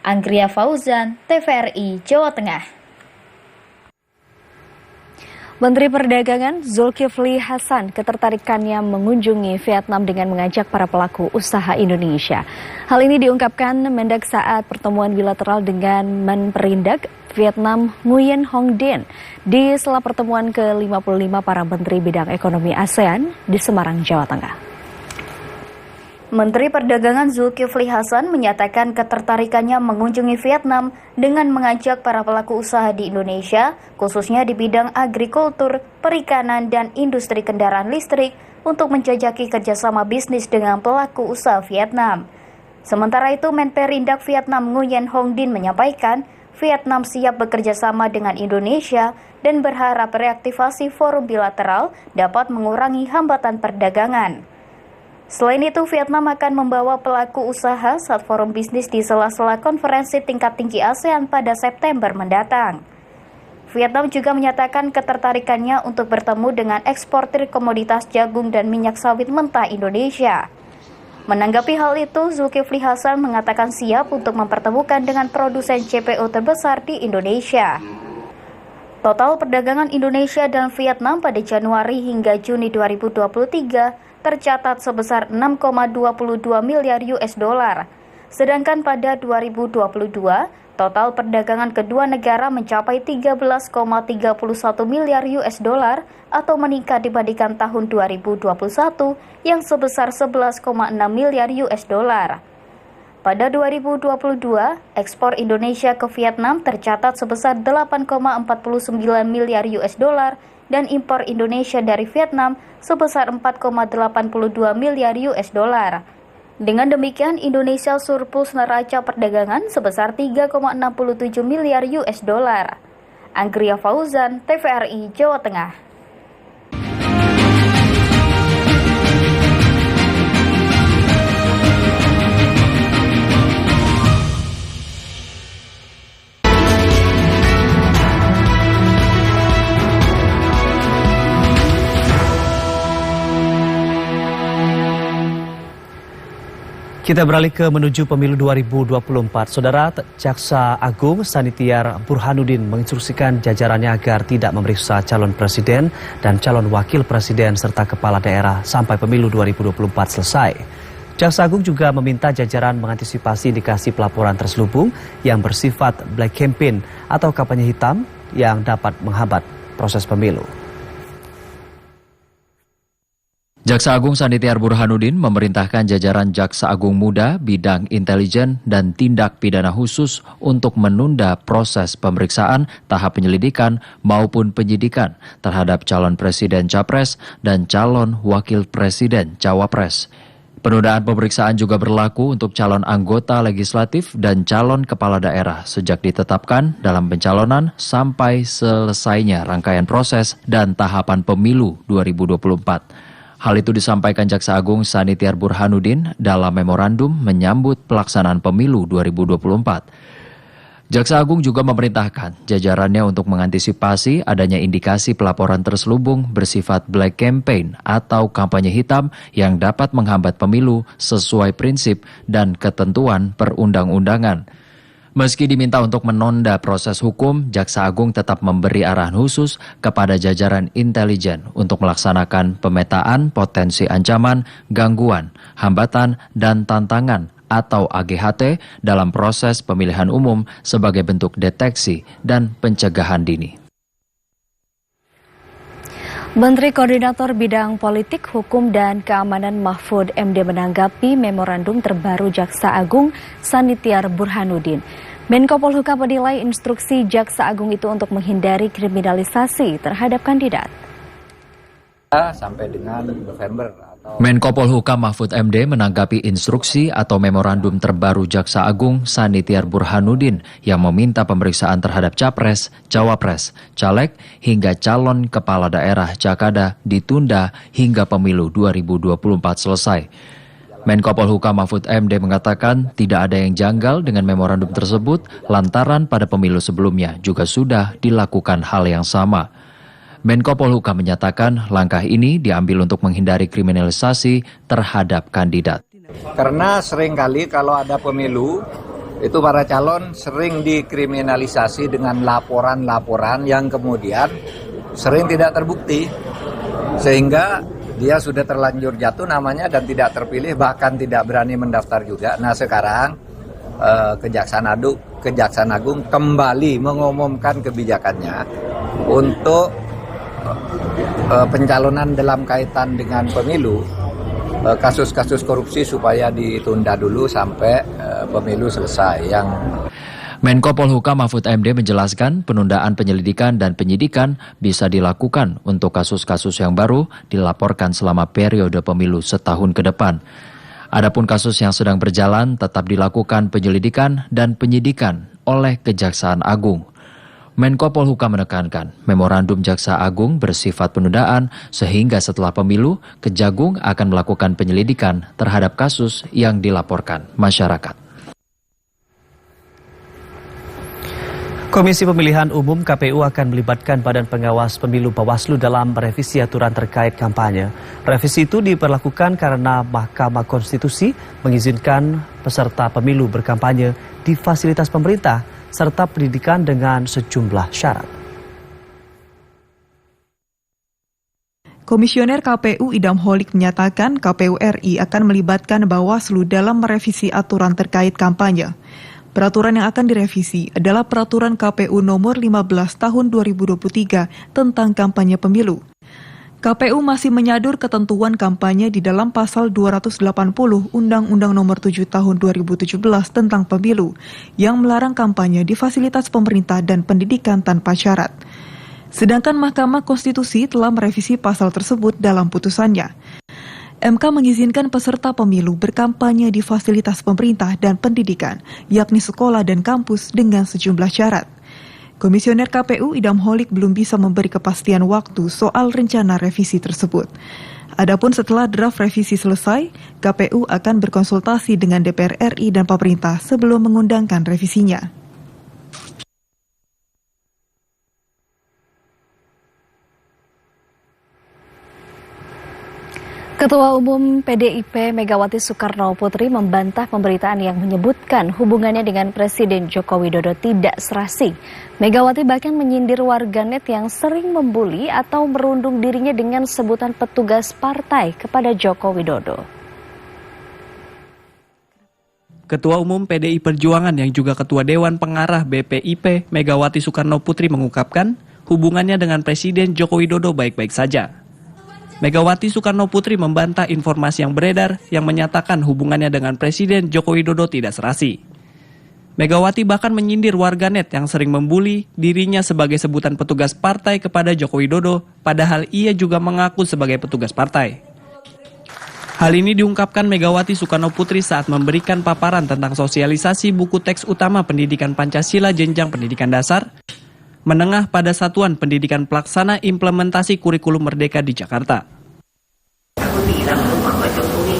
Anggria Fauzan, TVRI, Jawa Tengah. Menteri Perdagangan Zulkifli Hasan ketertarikannya mengunjungi Vietnam dengan mengajak para pelaku usaha Indonesia. Hal ini diungkapkan Mendak saat pertemuan bilateral dengan Menperindak Vietnam Nguyen Hong Dien di sela pertemuan ke-55 para menteri bidang ekonomi ASEAN di Semarang, Jawa Tengah. Menteri Perdagangan Zulkifli Hasan menyatakan ketertarikannya mengunjungi Vietnam dengan mengajak para pelaku usaha di Indonesia, khususnya di bidang agrikultur, perikanan, dan industri kendaraan listrik untuk menjajaki kerjasama bisnis dengan pelaku usaha Vietnam. Sementara itu, Menperindak Vietnam Nguyen Hong Dien menyampaikan Vietnam siap bekerja sama dengan Indonesia dan berharap reaktivasi forum bilateral dapat mengurangi hambatan perdagangan. Selain itu, Vietnam akan membawa pelaku usaha saat forum bisnis di sela-sela konferensi tingkat tinggi ASEAN pada September mendatang. Vietnam juga menyatakan ketertarikannya untuk bertemu dengan eksportir komoditas jagung dan minyak sawit mentah Indonesia. Menanggapi hal itu, Zulkifli Hasan mengatakan siap untuk mempertemukan dengan produsen CPO terbesar di Indonesia. Total perdagangan Indonesia dan Vietnam pada Januari hingga Juni 2023 tercatat sebesar 6,22 miliar US dollar. Sedangkan pada 2022, total perdagangan kedua negara mencapai 13,31 miliar US dollar atau meningkat dibandingkan tahun 2021 yang sebesar 11,6 miliar US dollar. Pada 2022, ekspor Indonesia ke Vietnam tercatat sebesar 8,49 miliar US dollar dan impor Indonesia dari Vietnam sebesar 4,82 miliar US dollar. Dengan demikian, Indonesia surplus neraca perdagangan sebesar 3,67 miliar US dollar. Anggria Fauzan, TVRI, Jawa Tengah. Kita beralih ke menuju pemilu 2024. Saudara, Jaksa Agung Sanitiar Burhanuddin menginstruksikan jajarannya agar tidak memeriksa calon presiden dan calon wakil presiden serta kepala daerah sampai pemilu 2024 selesai. Jaksa Agung juga meminta jajaran mengantisipasi indikasi pelaporan terselubung yang bersifat black campaign atau kampanye hitam yang dapat menghambat proses pemilu. Jaksa Agung Sanitiar Burhanuddin memerintahkan jajaran Jaksa Agung Muda bidang intelijen dan tindak pidana khusus untuk menunda proses pemeriksaan tahap penyelidikan maupun penyidikan terhadap calon presiden Capres dan calon wakil presiden Cawapres. Penundaan pemeriksaan juga berlaku untuk calon anggota legislatif dan calon kepala daerah sejak ditetapkan dalam pencalonan sampai selesainya rangkaian proses dan tahapan pemilu 2024. Hal itu disampaikan Jaksa Agung Sanitiar Burhanuddin dalam memorandum menyambut pelaksanaan pemilu 2024. Jaksa Agung juga memerintahkan jajarannya untuk mengantisipasi adanya indikasi pelaporan terselubung bersifat black campaign atau kampanye hitam yang dapat menghambat pemilu sesuai prinsip dan ketentuan perundang-undangan. Meski diminta untuk menunda proses hukum, Jaksa Agung tetap memberi arahan khusus kepada jajaran intelijen untuk melaksanakan pemetaan potensi ancaman, gangguan, hambatan, dan tantangan atau AGHT dalam proses pemilihan umum sebagai bentuk deteksi dan pencegahan dini. Menteri Koordinator Bidang Politik, Hukum, dan Keamanan Mahfud MD menanggapi memorandum terbaru Jaksa Agung Sanitiar Burhanuddin. Menko Polhukam menilai instruksi Jaksa Agung itu untuk menghindari kriminalisasi terhadap kandidat. Sampai dengan November. Menko Polhukam Mahfud MD menanggapi instruksi atau memorandum terbaru Jaksa Agung Sanitiar Burhanuddin yang meminta pemeriksaan terhadap Capres, Cawapres, Caleg, hingga calon kepala daerah Jakada ditunda hingga pemilu 2024 selesai. Menko Polhukam Mahfud MD mengatakan tidak ada yang janggal dengan memorandum tersebut lantaran pada pemilu sebelumnya juga sudah dilakukan hal yang sama. Menko Polhukam menyatakan langkah ini diambil untuk menghindari kriminalisasi terhadap kandidat. Karena seringkali kalau ada pemilu, itu para calon sering dikriminalisasi dengan laporan-laporan yang kemudian sering tidak terbukti. Sehingga dia sudah terlanjur jatuh namanya dan tidak terpilih, bahkan tidak berani mendaftar juga. Nah sekarang Kejaksaan Agung kembali mengumumkan kebijakannya untuk pencalonan dalam kaitan dengan pemilu, kasus-kasus korupsi supaya ditunda dulu sampai pemilu selesai. Menko Polhukam Mahfud MD menjelaskan penundaan penyelidikan dan penyidikan bisa dilakukan untuk kasus-kasus yang baru dilaporkan selama periode pemilu setahun ke depan. Adapun kasus yang sedang berjalan tetap dilakukan penyelidikan dan penyidikan oleh Kejaksaan Agung. Menko Polhukam menekankan memorandum Jaksa Agung bersifat penundaan sehingga setelah pemilu, Kejagung akan melakukan penyelidikan terhadap kasus yang dilaporkan masyarakat. Komisi Pemilihan Umum KPU akan melibatkan Badan Pengawas Pemilu Bawaslu dalam revisi aturan terkait kampanye. Revisi itu diberlakukan karena Mahkamah Konstitusi mengizinkan peserta pemilu berkampanye di fasilitas pemerintah serta pendidikan dengan sejumlah syarat. Komisioner KPU Idam Holik menyatakan KPU RI akan melibatkan Bawaslu dalam merevisi aturan terkait kampanye. Peraturan yang akan direvisi adalah Peraturan KPU Nomor 15 Tahun 2023 tentang kampanye pemilu. KPU masih menyadur ketentuan kampanye di dalam pasal 280 Undang-Undang Nomor 7 Tahun 2017 tentang Pemilu yang melarang kampanye di fasilitas pemerintah dan pendidikan tanpa syarat. Sedangkan Mahkamah Konstitusi telah merevisi pasal tersebut dalam putusannya. MK mengizinkan peserta pemilu berkampanye di fasilitas pemerintah dan pendidikan, yakni sekolah dan kampus dengan sejumlah syarat. Komisioner KPU Idam Holik belum bisa memberi kepastian waktu soal rencana revisi tersebut. Adapun setelah draft revisi selesai, KPU akan berkonsultasi dengan DPR RI dan pemerintah sebelum mengundangkan revisinya. Ketua Umum PDIP Megawati Soekarno Putri membantah pemberitaan yang menyebutkan hubungannya dengan Presiden Joko Widodo tidak serasi. Megawati bahkan menyindir warganet yang sering membuli atau merundung dirinya dengan sebutan petugas partai kepada Joko Widodo. Ketua Umum PDI Perjuangan yang juga Ketua Dewan Pengarah BPIP Megawati Soekarno Putri mengungkapkan hubungannya dengan Presiden Joko Widodo baik-baik saja. Megawati Soekarno Putri membantah informasi yang beredar yang menyatakan hubungannya dengan Presiden Joko Widodo tidak serasi. Megawati bahkan menyindir warganet yang sering membuli dirinya sebagai sebutan petugas partai kepada Joko Widodo, padahal ia juga mengaku sebagai petugas partai. Hal ini diungkapkan Megawati Soekarno Putri saat memberikan paparan tentang sosialisasi buku teks utama pendidikan Pancasila jenjang pendidikan dasar menengah pada Satuan Pendidikan Pelaksana Implementasi Kurikulum Merdeka di Jakarta. Aku bilang sama Pak Jokowi,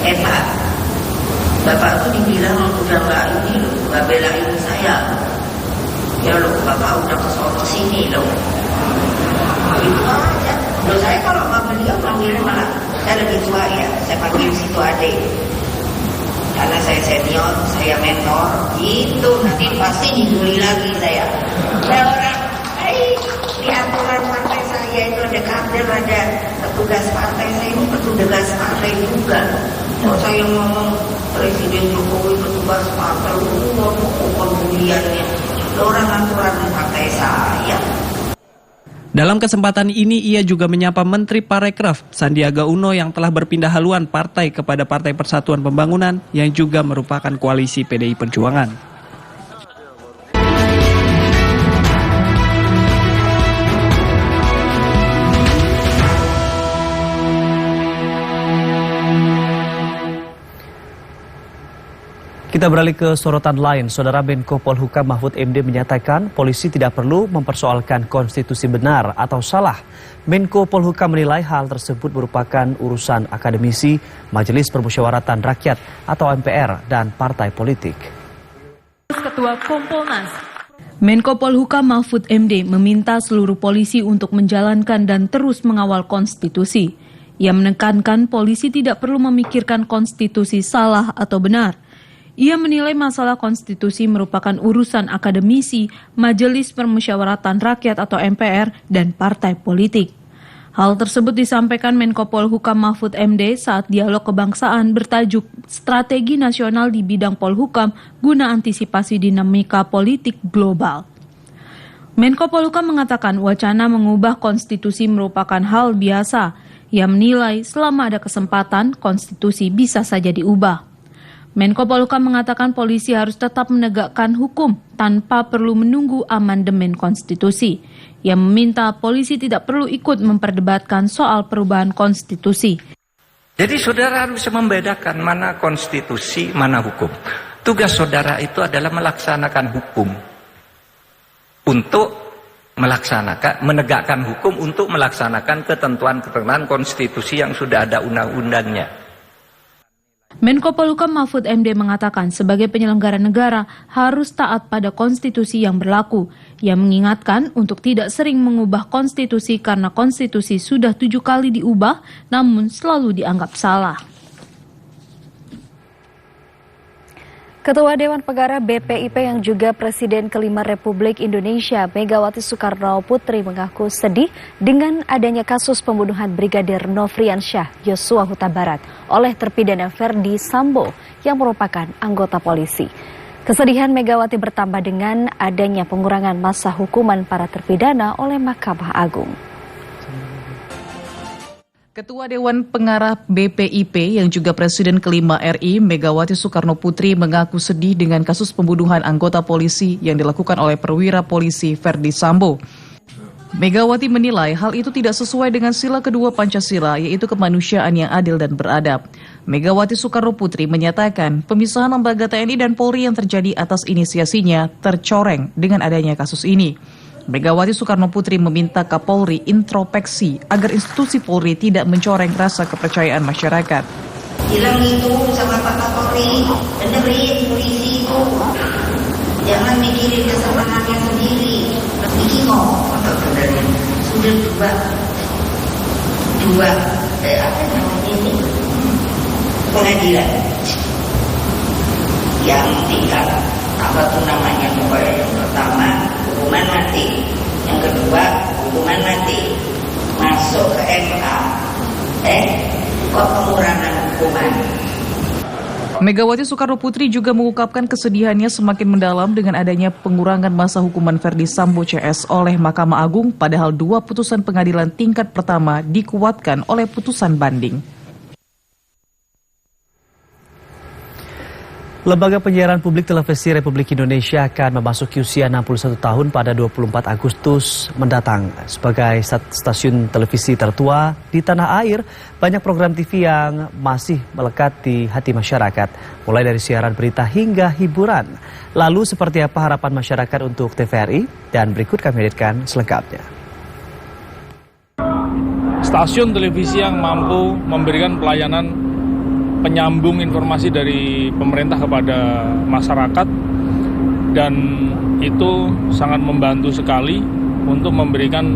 Pak, Bapak tuh dibilang udah nggak belain saya. Ya loh, Bapak udah kesana sini loh. Itu aja. Loh saya kalau sama beliau panggilnya malah, saya lebih tua ya, saya panggil situ adik. Karena saya senior, saya mentor, gitu nanti pasti dibully lagi saya. Ya orang, di aturan partai saya itu ada kader, ada petugas partai, saya ini petugas partai juga. Kalau saya ngomong Presiden Jokowi petugas partai, bukan buliannya. Orang aturan partai saya. Dalam kesempatan ini ia juga menyapa Menteri Parekraf Sandiaga Uno yang telah berpindah haluan partai kepada Partai Persatuan Pembangunan yang juga merupakan koalisi PDI Perjuangan. Kita beralih ke sorotan lain. Saudara Menko Polhukam Mahfud MD menyatakan polisi tidak perlu mempersoalkan konstitusi benar atau salah. Menko Polhukam menilai hal tersebut merupakan urusan akademisi, Majelis Permusyawaratan Rakyat atau MPR dan partai politik. Ketua Kompolnas Menko Polhukam Mahfud MD meminta seluruh polisi untuk menjalankan dan terus mengawal konstitusi. Ia menekankan polisi tidak perlu memikirkan konstitusi salah atau benar. Ia menilai masalah konstitusi merupakan urusan akademisi, Majelis Permusyawaratan Rakyat atau MPR, dan partai politik. Hal tersebut disampaikan Menko Polhukam Mahfud MD saat dialog kebangsaan bertajuk Strategi Nasional di Bidang Polhukam guna antisipasi dinamika politik global. Menko Polhukam mengatakan wacana mengubah konstitusi merupakan hal biasa. Ia menilai selama ada kesempatan, konstitusi bisa saja diubah. Menko Polhukam mengatakan polisi harus tetap menegakkan hukum tanpa perlu menunggu amandemen konstitusi. Ia meminta polisi tidak perlu ikut memperdebatkan soal perubahan konstitusi. Jadi saudara harus membedakan mana konstitusi, mana hukum. Tugas saudara itu adalah melaksanakan hukum. Untuk menegakkan hukum untuk melaksanakan ketentuan-ketentuan konstitusi yang sudah ada undang-undangnya. Menko Polhukam Mahfud MD mengatakan sebagai penyelenggara negara harus taat pada konstitusi yang berlaku. Ia mengingatkan untuk tidak sering mengubah konstitusi karena konstitusi sudah 7 kali diubah namun selalu dianggap salah. Ketua Dewan Pengarah BPIP yang juga Presiden kelima Republik Indonesia Megawati Soekarno Putri mengaku sedih dengan adanya kasus pembunuhan Brigadir Nofriansyah Yosua Huta Barat oleh terpidana Verdi Sambo yang merupakan anggota polisi. Kesedihan Megawati bertambah dengan adanya pengurangan masa hukuman para terpidana oleh Mahkamah Agung. Ketua Dewan Pengarah BPIP yang juga Presiden kelima RI, Megawati Soekarno Putri, mengaku sedih dengan kasus pembunuhan anggota polisi yang dilakukan oleh perwira polisi Verdi Sambo. Megawati menilai hal itu tidak sesuai dengan sila kedua Pancasila, yaitu kemanusiaan yang adil dan beradab. Megawati Soekarno Putri menyatakan pemisahan lembaga TNI dan Polri yang terjadi atas inisiasinya tercoreng dengan adanya kasus ini. Megawati Soekarno Putri meminta Kapolri introspeksi agar institusi Polri tidak mencoreng rasa kepercayaan masyarakat. Bilang itu sama Pak Kapolri, benerin polisi itu. Jangan mikirin kesenangannya sendiri. Bikin ngomong untuk benerin. Sudah dua apa namanya ini? Pengadilan. Yang tinggal apa tuh namanya, pokoknya yang pertama hukuman mati, yang kedua hukuman mati, masuk ke MK, kok pengurangan hukuman. Megawati Soekarno Putri juga mengungkapkan kesedihannya semakin mendalam dengan adanya pengurangan masa hukuman Verdi Sambo CS oleh Mahkamah Agung, padahal 2 putusan pengadilan tingkat pertama dikuatkan oleh putusan banding. Lembaga Penyiaran Publik Televisi Republik Indonesia akan memasuki usia 61 tahun pada 24 Agustus mendatang. Sebagai stasiun televisi tertua di tanah air, banyak program TV yang masih melekat di hati masyarakat, mulai dari siaran berita hingga hiburan. Lalu seperti apa harapan masyarakat untuk TVRI? Dan berikut kami hadirkan selengkapnya. Stasiun televisi yang mampu memberikan pelayanan penyambung informasi dari pemerintah kepada masyarakat, dan itu sangat membantu sekali untuk memberikan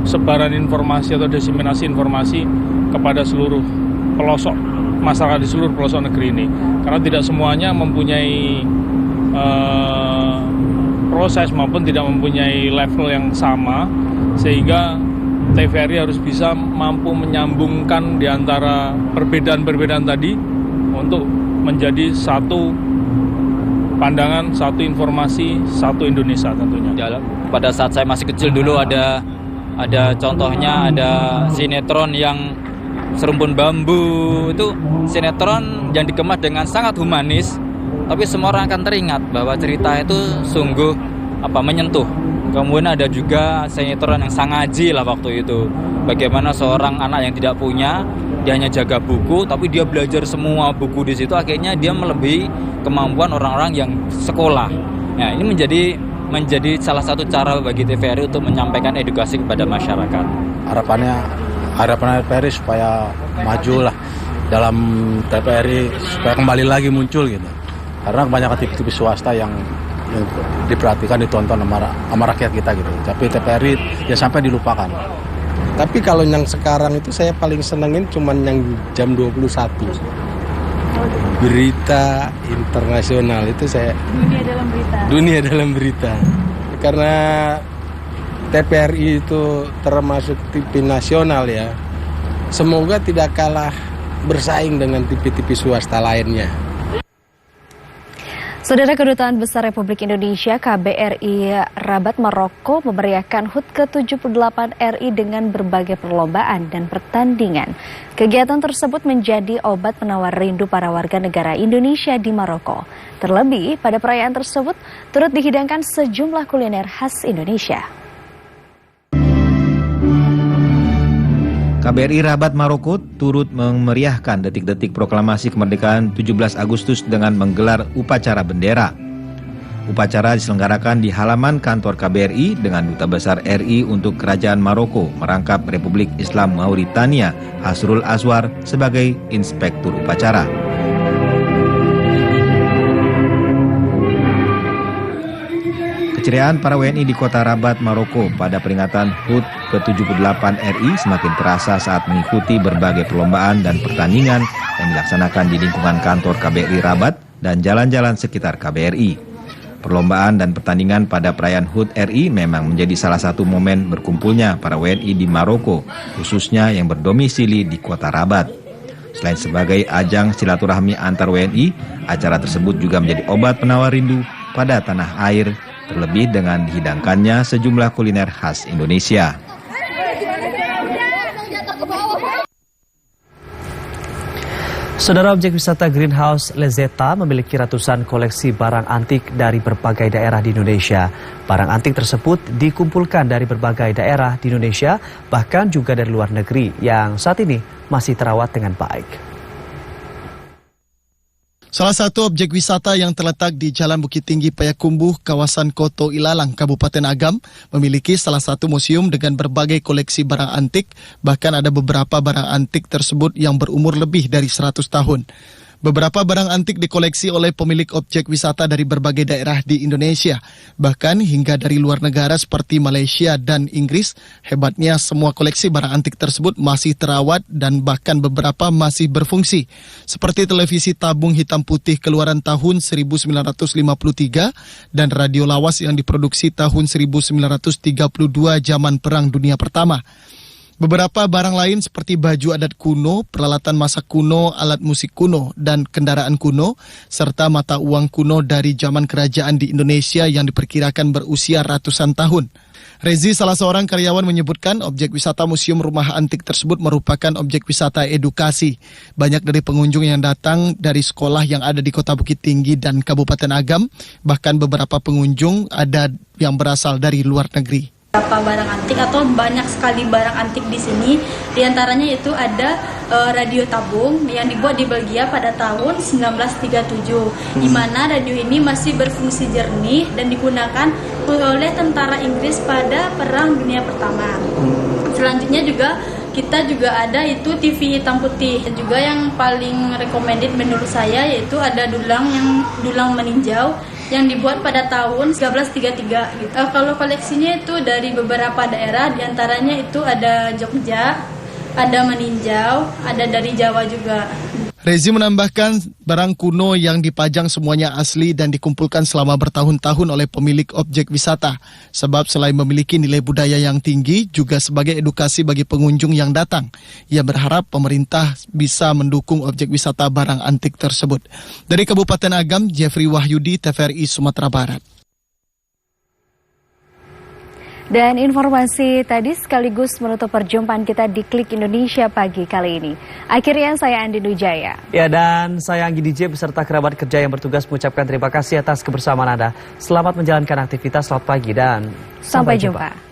sebaran informasi atau diseminasi informasi kepada seluruh pelosok masyarakat di seluruh pelosok negeri ini, karena tidak semuanya mempunyai proses maupun tidak mempunyai level yang sama, sehingga TVRI harus bisa mampu menyambungkan di antara perbedaan-perbedaan tadi untuk menjadi satu pandangan, satu informasi, satu Indonesia tentunya. Pada saat saya masih kecil dulu ada contohnya, ada sinetron yang Serumpun Bambu. Itu sinetron yang dikemas dengan sangat humanis, tapi semua orang akan teringat bahwa cerita itu sungguh menyentuh. Kemudian ada juga sinetron yang Sangaji lah waktu itu. Bagaimana seorang anak yang tidak punya, dia hanya jaga buku, tapi dia belajar semua buku di situ. Akhirnya dia melebihi kemampuan orang-orang yang sekolah. Nah, ini menjadi salah satu cara bagi TVRI untuk menyampaikan edukasi kepada masyarakat. Harapan TVRI supaya maju lah dalam TVRI, supaya kembali lagi muncul gitu. Karena kebanyakan TV swasta yang diperhatikan, ditonton sama rakyat kita gitu. Tapi TVRI ya sampai dilupakan. Tapi kalau yang sekarang itu saya paling senengin cuman yang jam 21. Berita internasional itu saya. Dunia dalam berita. Karena TVRI itu termasuk TV nasional ya. Semoga tidak kalah bersaing dengan TV-TV swasta lainnya. Saudara, Kedutaan Besar Republik Indonesia KBRI Rabat Maroko memeriahkan HUT ke-78 RI dengan berbagai perlombaan dan pertandingan. Kegiatan tersebut menjadi obat penawar rindu para warga negara Indonesia di Maroko. Terlebih, pada perayaan tersebut turut dihidangkan sejumlah kuliner khas Indonesia. KBRI Rabat Maroko turut memeriahkan detik-detik proklamasi kemerdekaan 17 Agustus dengan menggelar upacara bendera. Upacara diselenggarakan di halaman kantor KBRI dengan Duta Besar RI untuk Kerajaan Maroko merangkap Republik Islam Mauritania, Hasrul Aswar, sebagai inspektur upacara. Keceriaan para WNI di kota Rabat, Maroko pada peringatan HUT ke-78 RI semakin terasa saat mengikuti berbagai perlombaan dan pertandingan yang dilaksanakan di lingkungan kantor KBRI Rabat dan jalan-jalan sekitar KBRI. Perlombaan dan pertandingan pada perayaan HUT RI memang menjadi salah satu momen berkumpulnya para WNI di Maroko, khususnya yang berdomisili di kota Rabat. Selain sebagai ajang silaturahmi antar WNI, acara tersebut juga menjadi obat penawar rindu pada tanah air, terlebih dengan dihidangkannya sejumlah kuliner khas Indonesia. Saudara, objek wisata Greenhouse Lezeta memiliki ratusan koleksi barang antik dari berbagai daerah di Indonesia. Barang antik tersebut dikumpulkan dari berbagai daerah di Indonesia, bahkan juga dari luar negeri yang saat ini masih terawat dengan baik. Salah satu objek wisata yang terletak di Jalan Bukit Tinggi Payakumbuh, kawasan Koto Ilalang, Kabupaten Agam, memiliki salah satu museum dengan berbagai koleksi barang antik, bahkan ada beberapa barang antik tersebut yang berumur lebih dari 100 tahun. Beberapa barang antik dikoleksi oleh pemilik objek wisata dari berbagai daerah di Indonesia, bahkan hingga dari luar negara seperti Malaysia dan Inggris. Hebatnya semua koleksi barang antik tersebut masih terawat dan bahkan beberapa masih berfungsi. Seperti televisi tabung hitam putih keluaran tahun 1953 dan radio lawas yang diproduksi tahun 1932 zaman Perang Dunia Pertama. Beberapa barang lain seperti baju adat kuno, peralatan masak kuno, alat musik kuno, dan kendaraan kuno, serta mata uang kuno dari zaman kerajaan di Indonesia yang diperkirakan berusia ratusan tahun. Rezi, salah seorang karyawan, menyebutkan objek wisata Museum Rumah Antik tersebut merupakan objek wisata edukasi. Banyak dari pengunjung yang datang dari sekolah yang ada di Kota Bukit Tinggi dan Kabupaten Agam, bahkan beberapa pengunjung ada yang berasal dari luar negeri. Beberapa barang antik atau banyak sekali barang antik di sini, diantaranya itu ada radio tabung yang dibuat di Belgia pada tahun 1937, di mana radio ini masih berfungsi jernih dan digunakan oleh tentara Inggris pada Perang Dunia Pertama. Selanjutnya juga kita juga ada itu TV hitam putih. Juga yang paling recommended menurut saya yaitu ada dulang meninjau yang dibuat pada tahun 1933 gitu. Kalau koleksinya itu dari beberapa daerah, diantaranya itu ada Jogja, ada meninjau, ada dari Jawa juga. Rezi menambahkan barang kuno yang dipajang semuanya asli dan dikumpulkan selama bertahun-tahun oleh pemilik objek wisata. Sebab selain memiliki nilai budaya yang tinggi, juga sebagai edukasi bagi pengunjung yang datang. Ia berharap pemerintah bisa mendukung objek wisata barang antik tersebut. Dari Kabupaten Agam, Jeffrey Wahyudi, TVRI Sumatera Barat. Dan informasi tadi sekaligus menutup perjumpaan kita di Klik Indonesia pagi kali ini. Akhirnya saya Andi Nujaya. Ya, dan saya Anggi DJ beserta kerabat kerja yang bertugas mengucapkan terima kasih atas kebersamaan Anda. Selamat menjalankan aktivitas, selamat pagi dan sampai jumpa.